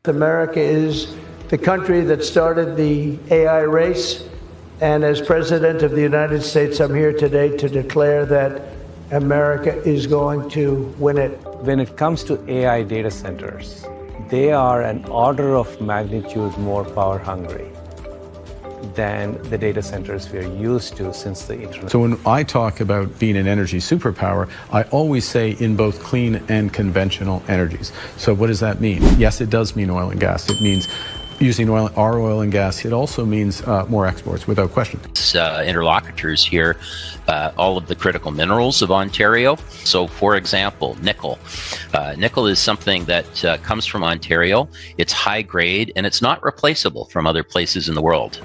America is the country that started the AI race, and as President of the United States, I'm here today to declare that America is going to win it. When it comes to AI data centers, they are an order of magnitude more power hungry than the data centers we are used to since the internet. So when I talk about being an energy superpower, I always say in both clean and conventional energies. So what does that mean? Yes, it does mean oil and gas. It means using our oil and gas. It also means more exports, without question. Interlocutors here, all of the critical minerals of Ontario. So, for example, nickel. Nickel is something that comes from Ontario. It's high grade, and it's not replaceable from other places in the world.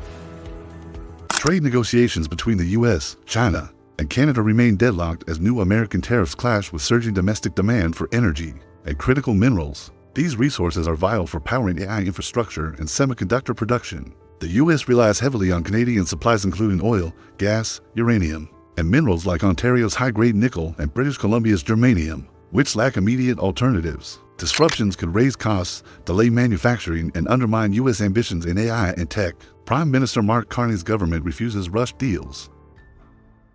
Trade negotiations between the U.S., China, and Canada remain deadlocked as new American tariffs clash with surging domestic demand for energy and critical minerals. These resources are vital for powering AI infrastructure and semiconductor production. The U.S. relies heavily on Canadian supplies including oil, gas, uranium, and minerals like Ontario's high-grade nickel and British Columbia's germanium, which lack immediate alternatives. Disruptions could raise costs, delay manufacturing, and undermine U.S. ambitions in AI and tech. Prime Minister Mark Carney's government refuses rushed deals,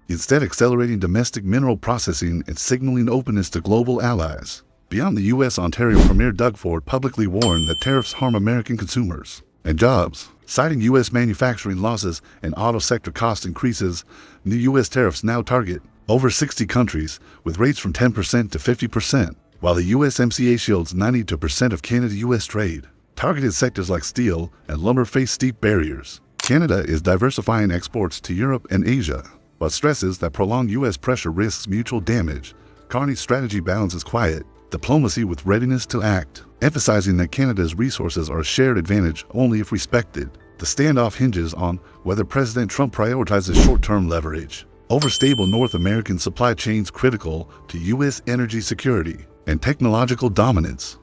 instead accelerating domestic mineral processing and signaling openness to global allies. Beyond the U.S., Ontario Premier Doug Ford publicly warned that tariffs harm American consumers and jobs. Citing U.S. manufacturing losses and auto sector cost increases, new U.S. tariffs now target over 60 countries, with rates from 10% to 50%, while the USMCA shields 92% of Canada-U.S. trade. Targeted sectors like steel and lumber face steep barriers. Canada is diversifying exports to Europe and Asia, but stresses that prolonged U.S. pressure risks mutual damage. Carney's strategy balances quiet diplomacy with readiness to act, emphasizing that Canada's resources are a shared advantage only if respected. The standoff hinges on whether President Trump prioritizes short-term leverage over stable North American supply chains critical to U.S. energy security and technological dominance.